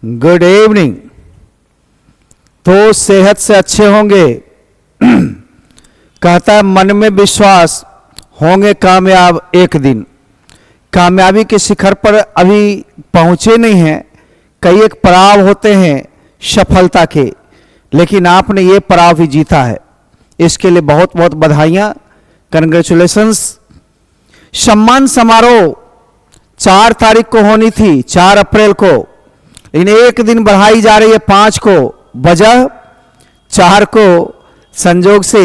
Good evening. तो सेहत से अच्छे होंगे, कहता है मन में विश्वास, होंगे कामयाब एक दिन। कामयाबी के शिखर पर अभी पहुंचे नहीं हैं, कई एक पड़ाव होते हैं सफलता के, लेकिन आपने ये पड़ाव भी जीता है, इसके लिए बहुत बहुत बधाइयाँ, कंग्रेचुलेशंस। सम्मान समारोह 4 तारीख को होनी थी, 4 अप्रैल को, लेकिन एक दिन बढ़ाई जा रही है 5 को, वजह 4 को संजोग से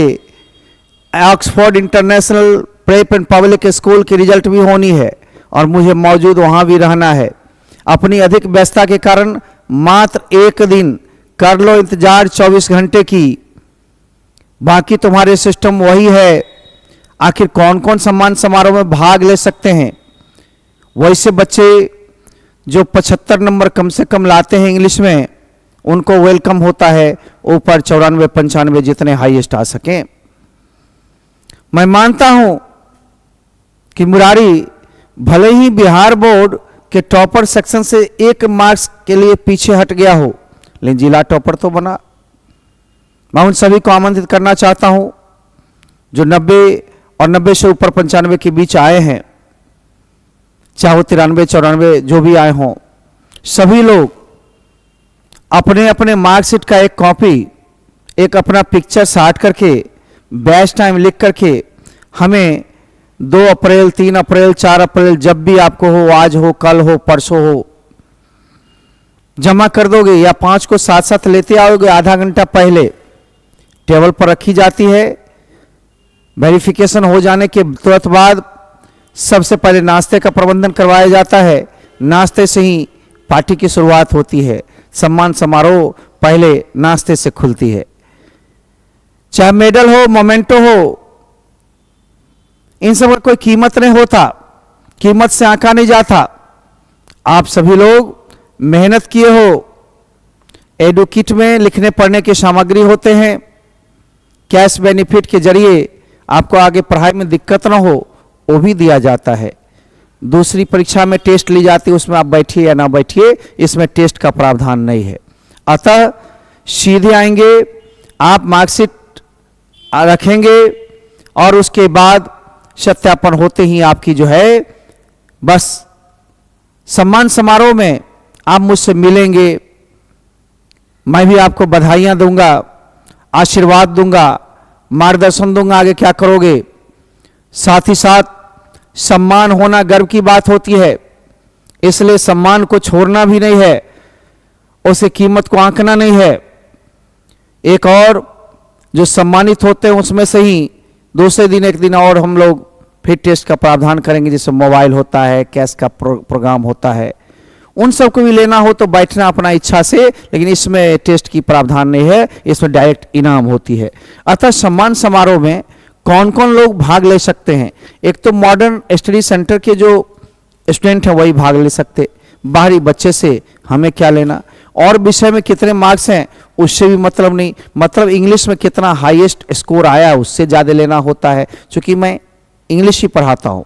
Oxford international prep and public school की रिजल्ट भी होनी है और मुझे मौजूद वहां भी रहना है। अपनी अधिक व्यस्तता के कारण मात्र एक दिन कर लो इंतजार 24 घंटे की, बाकी तुम्हारे सिस्टम वही है। आखिर कौन कौन सम्मान समारोह में भाग ले सकते हैं? वैसे बच्चे जो 75 नंबर कम से कम लाते हैं इंग्लिश में, उनको वेलकम होता है, ऊपर 94 95 जितने हाईएस्ट आ सकें। मैं मानता हूं कि मुरारी भले ही बिहार बोर्ड के टॉपर सेक्शन से 1 मार्क्स के लिए पीछे हट गया हो, लेकिन जिला टॉपर तो बना। मैं उन सभी को आमंत्रित करना चाहता हूं जो 90 और 90 से ऊपर 95 के बीच आए हैं, चाहे वो 93 94 जो भी आए हों, सभी लोग अपने अपने मार्कशीट का एक कॉपी, एक अपना पिक्चर साट करके, बैच टाइम लिख करके हमें 2 अप्रैल 3 अप्रैल 4 अप्रैल जब भी आपको हो, आज हो कल हो परसों हो, जमा कर दोगे या 5 को साथ साथ लेते आओगे। आधा घंटा पहले टेबल पर रखी जाती है, वेरिफिकेशन हो जाने के तुरंत बाद सबसे पहले नाश्ते का प्रबंधन करवाया जाता है, नाश्ते से ही पार्टी की शुरुआत होती है। सम्मान समारोह पहले नाश्ते से खुलती है। चाहे मेडल हो, मोमेंटो हो, इन सब का कोई कीमत नहीं होता, कीमत से आंका नहीं जाता। आप सभी लोग मेहनत किए हो, एडु किट में लिखने पढ़ने की सामग्री होते हैं, कैश बेनिफिट के जरिए आपको आगे पढ़ाई में दिक्कत ना हो वो भी दिया जाता है। दूसरी परीक्षा में टेस्ट ली जाती है, उसमें आप बैठिए या ना बैठिए, इसमें टेस्ट का प्रावधान नहीं है। अतः सीधे आएंगे, आप मार्कशीट रखेंगे और उसके बाद सत्यापन होते ही आपकी जो है बस सम्मान समारोह में आप मुझसे मिलेंगे, मैं भी आपको बधाइयां दूंगा, आशीर्वाद दूंगा, मार्गदर्शन दूंगा आगे क्या करोगे। साथ ही साथ सम्मान होना गर्व की बात होती है, इसलिए सम्मान को छोड़ना भी नहीं है, उसे कीमत को आंकना नहीं है। एक और जो सम्मानित होते हैं उसमें से ही दूसरे दिन एक दिन और हम लोग फिर टेस्ट का प्रावधान करेंगे, जैसे मोबाइल होता है, कैश का प्रोग्राम होता है, उन सबको भी लेना हो तो बैठना अपना इच्छा से, लेकिन इसमें टेस्ट की प्रावधान नहीं है, इसमें डायरेक्ट इनाम होती है। अतः सम्मान समारोह में कौन कौन लोग भाग ले सकते हैं? एक तो मॉडर्न स्टडी सेंटर के जो स्टूडेंट हैं वही भाग ले सकते, बाहरी बच्चे से हमें क्या लेना। और विषय में कितने मार्क्स हैं उससे भी मतलब नहीं, मतलब इंग्लिश में कितना हाईएस्ट स्कोर आया उससे ज़्यादा लेना होता है, क्योंकि मैं इंग्लिश ही पढ़ाता हूँ।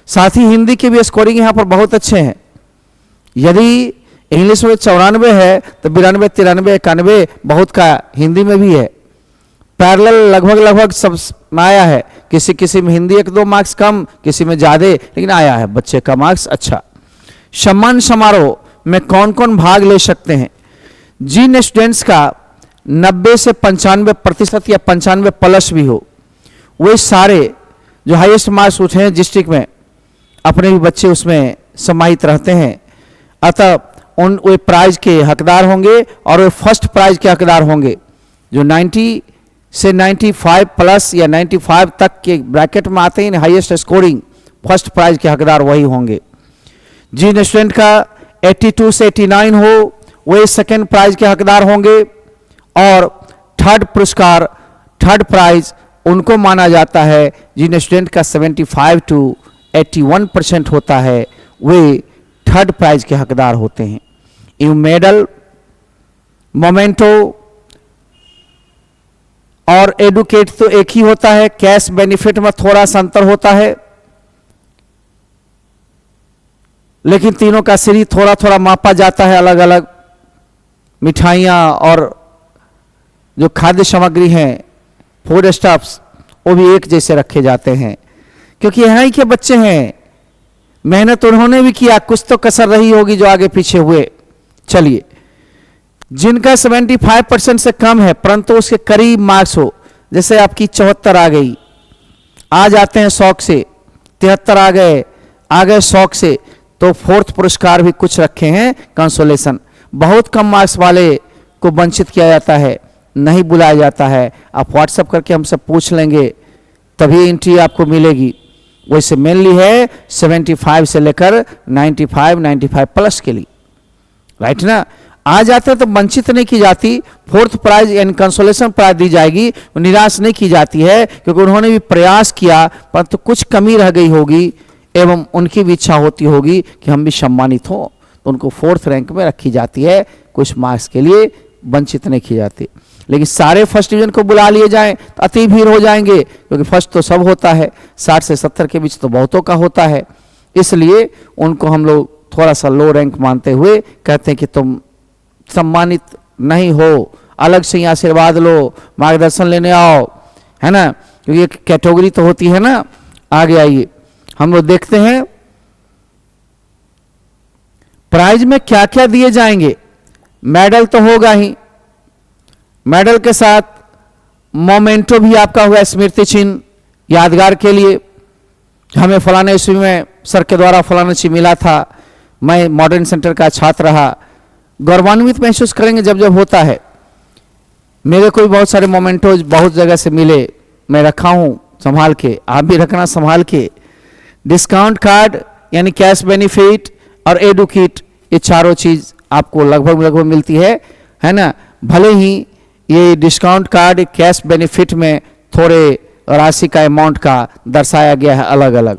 साथ ही हिंदी के भी स्कोरिंग यहाँ पर बहुत अच्छे हैं। यदि इंग्लिश में 94 है तो 92 93 91 बहुत का हिंदी में भी है। पैरेलल लगभग सब में आया है, किसी में हिंदी 1-2 मार्क्स कम, किसी में ज़्यादा, लेकिन आया है बच्चे का मार्क्स अच्छा। सम्मान समारोह में कौन कौन भाग ले सकते हैं? जिन स्टूडेंट्स का 90 से 95% या 95 प्लस भी हो, वे सारे जो हाईएस्ट मार्क्स उठे हैं डिस्ट्रिक्ट में, अपने भी बच्चे उसमें समाहित रहते हैं। अतः वे प्राइज के हकदार होंगे और वे फर्स्ट प्राइज के हकदार होंगे। जो 90 से 95 प्लस या 95 तक के ब्रैकेट में आते हैं हाईएस्ट स्कोरिंग, फर्स्ट प्राइज के हकदार वही होंगे। जिन स्टूडेंट का 82 से 89 हो वे सेकेंड प्राइज के हकदार होंगे और थर्ड पुरस्कार, थर्ड प्राइज उनको माना जाता है जिन स्टूडेंट का 75 to 81% होता है, वे थर्ड प्राइज के हकदार होते हैं। इन मेडल, मोमेंटो और एडुकेट तो एक ही होता है, कैश बेनिफिट में थोड़ा सा अंतर होता है, लेकिन तीनों का सीरीज थोड़ा थोड़ा मापा जाता है अलग अलग। मिठाइयाँ और जो खाद्य सामग्री हैं, फूड स्टफ्स, वो भी एक जैसे रखे जाते हैं, क्योंकि यहाँ ही के बच्चे हैं, मेहनत उन्होंने भी किया, कुछ तो कसर रही होगी जो आगे पीछे हुए। चलिए, जिनका 75% से कम है परंतु उसके करीब मार्क्स हो, जैसे आपकी 74 आ गई, आ जाते हैं शौक से, 73 आ गए शौक से, तो फोर्थ पुरस्कार भी कुछ रखे हैं, कंसोलेशन। बहुत कम मार्क्स वाले को वंचित किया जाता है, नहीं बुलाया जाता है। आप व्हाट्सएप करके हमसे पूछ लेंगे, तभी एंट्री आपको मिलेगी। वैसे मेनली है 75 से लेकर 95 प्लस के लिए, राइट ना। आ जाते तो वंचित नहीं की जाती, फोर्थ प्राइज यानी कंसोलेशन प्राइज दी जाएगी, निराश नहीं की जाती है, क्योंकि उन्होंने भी प्रयास किया, परंतु कुछ कमी रह गई होगी एवं उनकी भी इच्छा होती होगी कि हम भी सम्मानित हों, तो उनको फोर्थ रैंक में रखी जाती है, कुछ मार्क्स के लिए वंचित नहीं की जाती। लेकिन सारे फर्स्ट डिवीजन को बुला लिए जाएं तो अति भीड़ हो जाएंगे, क्योंकि फर्स्ट तो सब होता है, 60 से 70 के बीच तो बहुतों का होता है, इसलिए उनको हम लोग थोड़ा सा लो रैंक मानते हुए कहते हैं कि तुम सम्मानित नहीं हो, अलग से ही आशीर्वाद लो, मार्गदर्शन लेने आओ, है ना, क्योंकि एक कैटेगरी तो होती है ना। आगे आइए, हम लोग देखते हैं प्राइज में क्या क्या दिए जाएंगे। मेडल तो होगा ही, मेडल के साथ मोमेंटो भी आपका हुआ, स्मृति चिन्ह यादगार के लिए, हमें फलाने ईस्वी में सर के द्वारा फलाना चीज मिला था, मैं मॉडर्न सेंटर का छात्र रहा, गौरवान्वित महसूस करेंगे जब जब होता है। मेरे को भी बहुत सारे मोमेंटोज बहुत जगह से मिले, मैं रखा हूं संभाल के, आप भी रखना संभाल के। डिस्काउंट कार्ड यानी कैश बेनिफिट और एडू किट, ये चारों चीज आपको लगभग मिलती है ना। भले ही ये डिस्काउंट कार्ड कैश बेनिफिट में थोड़े राशि का अमाउंट का दर्शाया गया है अलग अलग,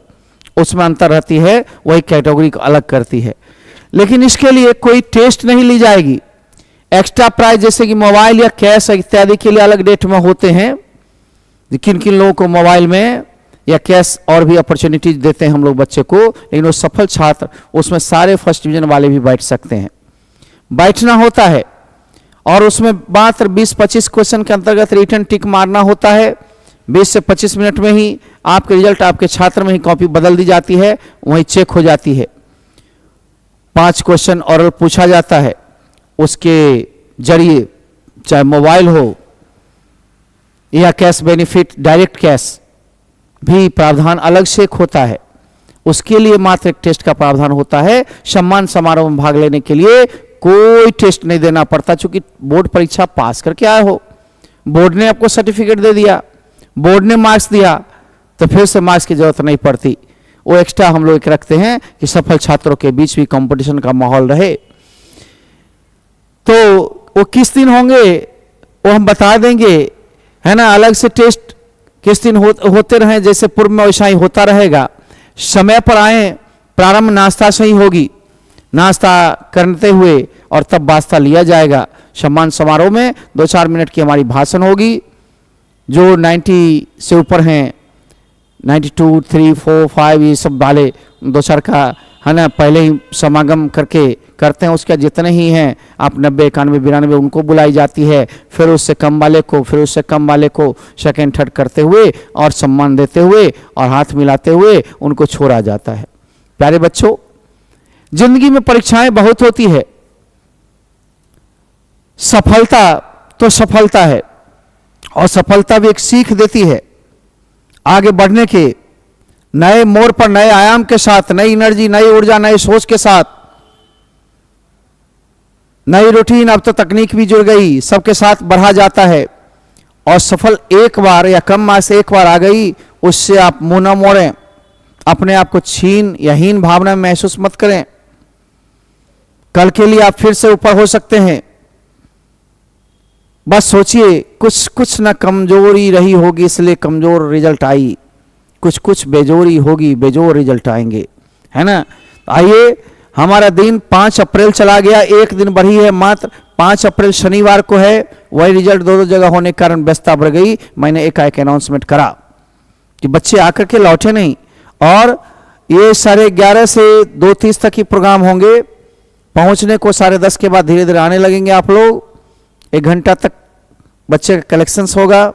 उसमें अंतर रहती है, वही कैटेगरी को अलग करती है, लेकिन इसके लिए कोई टेस्ट नहीं ली जाएगी। एक्स्ट्रा प्राइज जैसे कि मोबाइल या कैश इत्यादि के लिए अलग डेट में होते हैं, किन किन लोगों को मोबाइल में या कैश और भी अपॉर्चुनिटीज देते हैं हम लोग बच्चे को, लेकिन वो सफल छात्र, उसमें सारे फर्स्ट डिवीजन वाले भी बैठ सकते हैं, बैठना होता है, और उसमें मात्र 20-25 क्वेश्चन के अंतर्गत रिटर्न टिक मारना होता है। 20 से 25 मिनट में ही आपके रिजल्ट आपके छात्र में ही कॉपी बदल दी जाती है, वहीं चेक हो जाती है। 5 क्वेश्चन ऑरल पूछा जाता है, उसके जरिए चाहे मोबाइल हो या कैश बेनिफिट, डायरेक्ट कैश भी प्रावधान अलग से एक होता है, उसके लिए मात्र एक टेस्ट का प्रावधान होता है। सम्मान समारोह में भाग लेने के लिए कोई टेस्ट नहीं देना पड़ता, क्योंकि बोर्ड परीक्षा पास करके आए हो, बोर्ड ने आपको सर्टिफिकेट दे दिया, बोर्ड ने मार्क्स दिया, तो फिर से मार्क्स की जरूरत नहीं पड़ती। वो एक्स्ट्रा हम लोग एक रखते हैं कि सफल छात्रों के बीच भी कंपटीशन का माहौल रहे। तो वो किस दिन होंगे वो हम बता देंगे, है ना। अलग से टेस्ट किस दिन होते रहे, जैसे पूर्व में वैसा ही होता रहेगा। समय पर आए, प्रारंभ नाश्ता से ही होगी, नाश्ता करते हुए और तब वास्ता लिया जाएगा। सम्मान समारोह में 2-4 मिनट की हमारी भाषण होगी। जो 90 से ऊपर हैं, 92, 3, 4, 5 ये सब वाले 2-4 का है ना, पहले ही समागम करते हैं, उसके जितने ही हैं आप 90, 91, 92 उनको बुलाई जाती है। फिर उससे कम वाले को, फिर उससे कम वाले को सेकेंड थर्ड करते हुए और सम्मान देते हुए और हाथ मिलाते हुए उनको छोड़ा जाता है। प्यारे बच्चों, जिंदगी में परीक्षाएं बहुत होती है, सफलता तो सफलता है, और सफलता भी एक सीख देती है आगे बढ़ने के, नए मोड़ पर नए आयाम के साथ, नई एनर्जी, नई ऊर्जा, नई सोच के साथ, नई रूटीन, अब तो तकनीक भी जुड़ गई, सबके साथ बढ़ा जाता है। और सफल एक बार या कम मार्क्स एक बार आ गई, उससे आप मुंह न मोड़ें, अपने आप को छीन या हीन भावना में महसूस मत करें। कल के लिए आप फिर से ऊपर हो सकते हैं। बस सोचिए, कुछ ना कमजोरी रही होगी इसलिए कमजोर रिजल्ट आई, कुछ बेजोरी होगी, बेजोर रिजल्ट आएंगे, है ना। आइए, हमारा दिन 5 अप्रैल चला गया, एक दिन बढ़ी है मात्र 5 अप्रैल शनिवार को है। वही रिजल्ट 2 जगह होने के कारण व्यस्तता बढ़ गई। मैंने एकाएक अनाउंसमेंट करा कि बच्चे आकर के लौटे नहीं, और ये 11:30 से 2:30 तक ही प्रोग्राम होंगे। पहुंचने को 10:30 के बाद धीरे धीरे आने लगेंगे आप लोग। 1 घंटा तक बच्चे का कलेक्शंस होगा,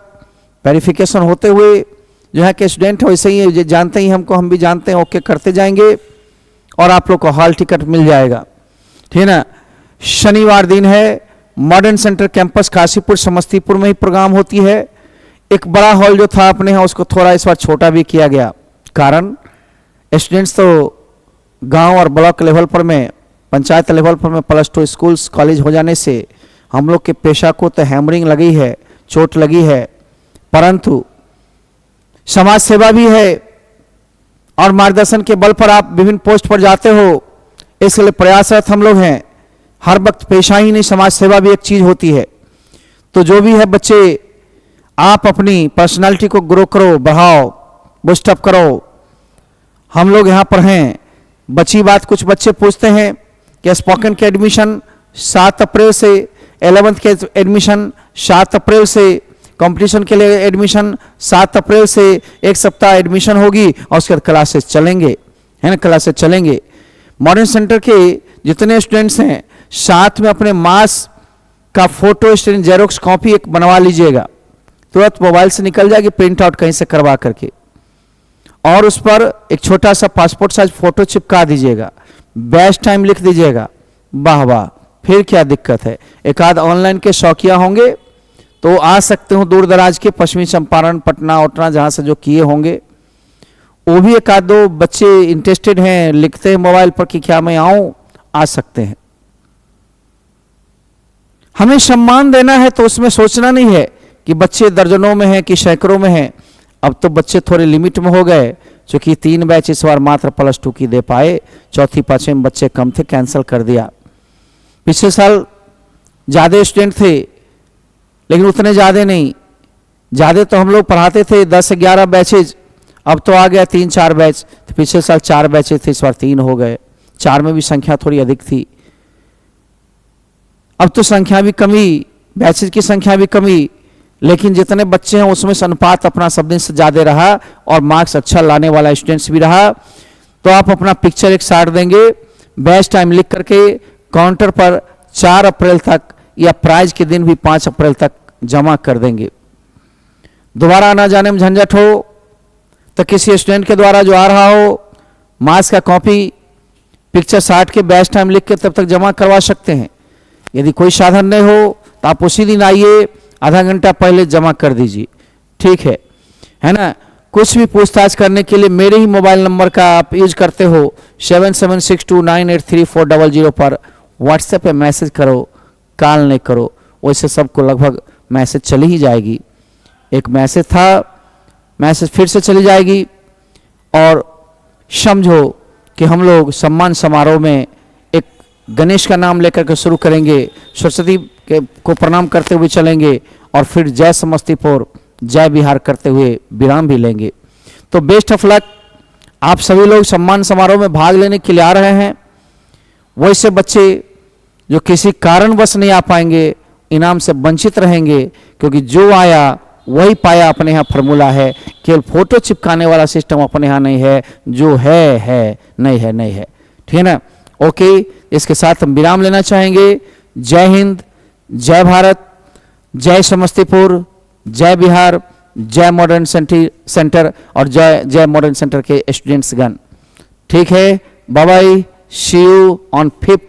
वेरिफिकेशन होते हुए जो है कि स्टूडेंट वैसे ही जानते ही हमको, हम भी जानते हैं, ओके करते जाएंगे और आप लोग को हॉल टिकट मिल जाएगा, ठीक है ना। शनिवार दिन है, modern centre campus Kashipur Samastipur में ही प्रोग्राम होती है। एक बड़ा हॉल जो था अपने यहाँ उसको थोड़ा इस बार छोटा भी किया गया, कारण स्टूडेंट्स तो गांव और ब्लॉक लेवल पर में, पंचायत लेवल पर में +2 स्कूल्स कॉलेज हो जाने से हम लोग के पेशा को तो हैमरिंग लगी है, चोट लगी है, परंतु समाज सेवा भी है और मार्गदर्शन के बल पर आप विभिन्न पोस्ट पर जाते हो, इसके लिए प्रयासरत हम लोग हैं। हर वक्त पेशा ही नहीं, समाज सेवा भी एक चीज होती है। तो जो भी है बच्चे, आप अपनी पर्सनालिटी को ग्रो करो, बढ़ाओ, बूस्टअप करो। हम लोग यहाँ पर हैं। बची बात, कुछ बच्चे पूछते हैं कि स्पोकन के एडमिशन 7 अप्रैल से, 11th के एडमिशन 7 अप्रैल से, कंपटीशन के लिए एडमिशन 7 अप्रैल से, एक सप्ताह एडमिशन होगी और उसके बाद क्लासेस चलेंगे, है ना, क्लासेस चलेंगे। मॉडर्न सेंटर के जितने स्टूडेंट्स हैं साथ में अपने मास का फोटो स्टेट जेरोक्स कॉपी एक बनवा लीजिएगा, तुरंत मोबाइल से निकल जाएगी, प्रिंट आउट कहीं से करवा करके, और उस पर एक छोटा सा पासपोर्ट साइज फोटो चिपका दीजिएगा, बैच टाइम लिख दीजिएगा। वाह वाह, फिर क्या दिक्कत है। एक आध ऑनलाइन के शौकिया होंगे तो आ सकते हो, दूर दराज के पश्चिमी चंपारण, पटना ओटना जहां से जो किए होंगे, वो भी एक आध दो बच्चे इंटरेस्टेड हैं, लिखते हैं मोबाइल पर कि क्या मैं आऊं, आ सकते हैं। हमें सम्मान देना है तो उसमें सोचना नहीं है कि बच्चे दर्जनों में हैं कि सैकड़ों में हैं। अब तो बच्चे थोड़े लिमिट में हो गए, क्योंकि 3 बैच इस बार मात्र +2 की दे पाए, चौथी पांचवी में बच्चे कम थे, कैंसिल कर दिया। पिछले साल ज़्यादा स्टूडेंट थे लेकिन उतने ज़्यादा नहीं, ज़्यादा तो हम लोग पढ़ाते थे 10-11 बैचेज, अब तो आ गया 3-4 बैच। तो पिछले साल 4 बैचेज थे, इस बार 3 हो गए। 4 में भी संख्या थोड़ी अधिक थी, अब तो संख्या भी कमी, बैचेज की संख्या भी कमी, लेकिन जितने बच्चे हैं उसमें से अनुपात अपना सब दिन से ज़्यादा रहा और मार्क्स अच्छा लाने वाला स्टूडेंट्स भी रहा। तो आप अपना पिक्चर एक साथ देंगे, बैच टाइम लिख करके काउंटर पर 4 अप्रैल तक या प्राइज के दिन भी 5 अप्रैल तक जमा कर देंगे। दोबारा आना जाने में झंझट हो तो किसी स्टूडेंट के द्वारा जो आ रहा हो, मार्क्स का कॉपी पिक्चर साट के बैच टाइम लिख के तब तक जमा करवा सकते हैं। यदि कोई साधन नहीं हो तो आप उसी दिन आइए, आधा घंटा पहले जमा कर दीजिए, ठीक है ना। कुछ भी पूछताछ करने के लिए मेरे ही मोबाइल नंबर का आप यूज करते हो 7762983400 पर व्हाट्सएप पे मैसेज करो, कॉल नहीं करो, वैसे सबको लगभग मैसेज चली ही जाएगी। एक मैसेज था, मैसेज फिर से चली जाएगी। और समझो कि हम लोग सम्मान समारोह में एक गणेश का नाम लेकर के शुरू करेंगे, सरस्वती को प्रणाम करते हुए चलेंगे और फिर जय समस्तीपुर जय बिहार करते हुए विराम भी लेंगे। तो बेस्ट ऑफ लक। आप सभी लोग सम्मान समारोह में भाग लेने के लिए आ रहे हैं। वैसे बच्चे जो किसी कारणवश नहीं आ पाएंगे इनाम से वंचित रहेंगे, क्योंकि जो आया वही पाया अपने यहाँ फॉर्मूला है। केवल फोटो चिपकाने वाला सिस्टम अपने यहाँ नहीं है, जो है नहीं है नहीं है, ठीक है ना। ओके, इसके साथ हम विराम लेना चाहेंगे। जय हिंद, जय भारत, जय समस्तीपुर, जय बिहार, जय मॉडर्न सेंटर और जय मॉडर्न सेंटर के स्टूडेंट्स गण। ठीक है, bye bye, see you on 5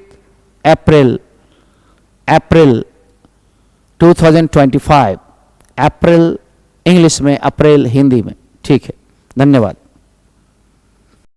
April 2025। April English में, अप्रैल हिंदी में। ठीक है, धन्यवाद।